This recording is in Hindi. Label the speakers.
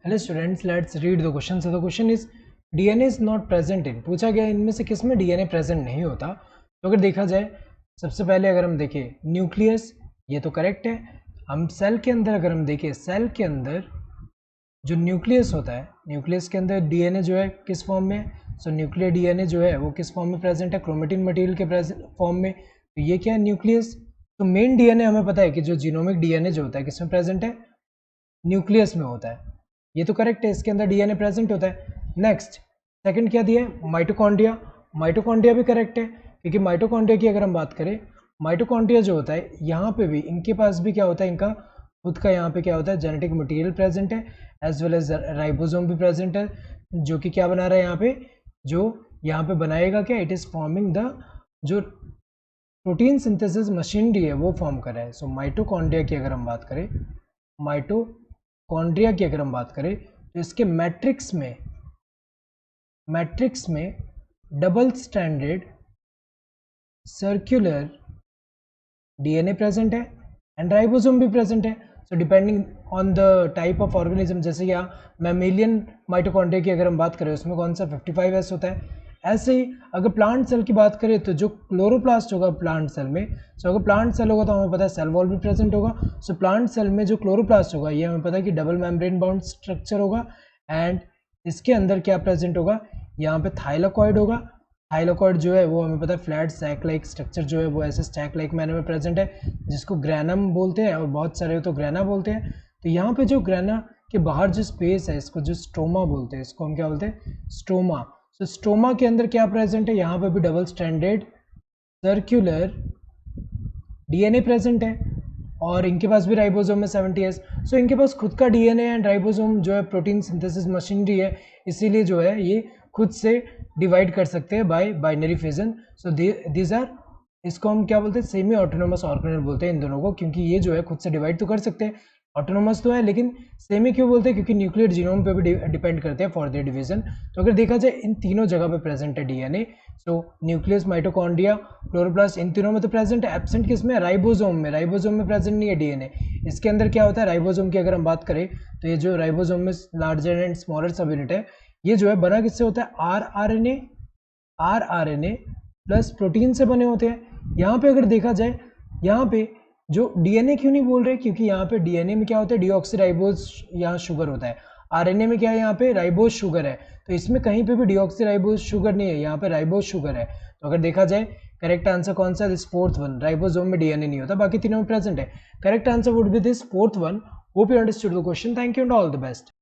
Speaker 1: Hello students, let's read the question. So the question is DNA is not present in. पूछा गया इनमें से किस में डीएनए प्रेजेंट नहीं होता. तो अगर देखा जाए, सबसे पहले अगर हम देखें न्यूक्लियस, ये तो करेक्ट है. हम सेल के अंदर अगर हम देखें, सेल के अंदर जो न्यूक्लियस होता है, न्यूक्लियस के अंदर डीएनए जो है किस फॉर्म में. सो न्यूक्लियर डीएनए जो है वो किस फॉर्म में प्रेजेंट है, क्रोमेटिन मटेरियल के फॉर्म में. तो ये क्या है, न्यूक्लियस. तो मेन डीएनए हमें पता है कि जो जीनोमिक डीएनए जो होता है किसमें प्रेजेंट है, न्यूक्लियस में होता है. ये तो करेक्ट है, इसके अंदर डीएनए प्रेजेंट होता है. नेक्स्ट सेकंड क्या दिया है, माइटोकॉन्ड्रिया. माइटोकॉन्ड्रिया भी करेक्ट है, क्योंकि माइटोकॉन्ड्रिया की अगर हम बात करें, माइटोकॉन्ड्रिया जो होता है यहाँ पे भी इनके पास भी क्या होता है, इनका खुद का यहाँ पे क्या होता है, जेनेटिक मटेरियल प्रेजेंट है, एज वेल एज राइबोसोम भी प्रेजेंट है, जो कि क्या बना रहा है यहाँ पे, जो यहाँ पे बनाएगा क्या, इट इज फॉर्मिंग द जो प्रोटीन सिंथेसिस मशीनरी है वो फॉर्म कर रहा है. सो माइटोकॉन्ड्रिया की अगर हम बात करें, माइटोकॉन्ड्रिया की अगर हम बात करें, तो इसके मैट्रिक्स में double standard circular DNA present है एंड राइबोसोम भी प्रेजेंट है. So depending on the type of organism, जैसे यहाँ मैमेलियन माइटोकॉन्ड्रिया की अगर हम बात करें, उसमें कौन सा 55S होता है. ऐसे ही अगर प्लांट सेल की बात करें, तो जो क्लोरोप्लास्ट होगा प्लांट सेल में, सो अगर प्लांट सेल होगा तो हमें पता है सेल वॉल भी प्रेजेंट होगा. सो प्लांट सेल में जो क्लोरोप्लास्ट होगा, ये हमें पता है कि डबल मेम्ब्रेन बाउंड स्ट्रक्चर होगा. एंड इसके अंदर क्या प्रेजेंट होगा, यहाँ पे थाइलाकॉइड होगा. थाइलाकॉइड जो है वो हमें पता है फ्लैट सैक लाइक स्ट्रक्चर जो है वो ऐसे स्टैक लाइक मैनर में प्रेजेंट है, जिसको ग्रैनम बोलते हैं और बहुत सारे तो ग्रैना बोलते हैं. तो यहाँ पे जो ग्रैना के बाहर जो स्पेस है, इसको जो स्ट्रोमा बोलते हैं, इसको हम क्या बोलते हैं, स्ट्रोमा. सो स्ट्रोमा के अंदर क्या प्रेजेंट है, यहाँ पे भी double standard circular DNA present है, और इनके पास भी राइबोसोम में 70S. सो इनके पास खुद का डीएनए एंड राइबोसोम जो है प्रोटीन सिंथेसिस मशीनरी है, इसीलिए जो है ये खुद से डिवाइड कर सकते हैं by binary fission. So these are, इसको हम क्या बोलते हैं, सेमी ऑटोनोमस ऑर्गेनेल बोलते हैं इन दोनों को, क्योंकि ये जो है खुद से डिवाइड तो कर सकते हैं. ऑटोनोमस तो है, लेकिन सेमी क्यों बोलते हैं, क्योंकि न्यूक्लियर जीनोम पे भी डिपेंड करते हैं फॉर देयर डिवीजन. तो अगर देखा जाए, इन तीनों जगह पे प्रेजेंट है DNA. So nucleus, mitochondria, chloroplast, इन तीनों में तो प्रेजेंट है. एब्सेंट किसमें, राइबोसोम में. राइबोसोम में प्रेजेंट नहीं है डीएनए. इसके अंदर क्या होता है, राइबोसोम की अगर हम बात करें, तो ये जो राइबोसोम में लार्जर एंड स्मॉलर सब यूनिट है, ये जो है बना किससे होता है, आरआरएनए प्लस प्रोटीन से बने होते हैं. यहाँ पे अगर देखा जाए, यहाँ पे जो डीएनए क्यों नहीं बोल रहे, क्योंकि यहाँ पे डीएनए में क्या होता है, डीऑक्सीराइबोज यहाँ शुगर होता है. आरएनए में क्या है, यहाँ पे राइबोज शुगर है. तो इसमें कहीं पे भी डीऑक्सीराइबोज शुगर नहीं है, यहाँ पे राइबोज शुगर है. तो अगर देखा जाए, करेक्ट आंसर कौन सा, दिस फोर्थ वन. राइबोसोम में डीएनए नहीं होता, बाकी तीनों में प्रेजेंट है. Correct answer would be this fourth one. Hope you understood the question. Thank you and all the best.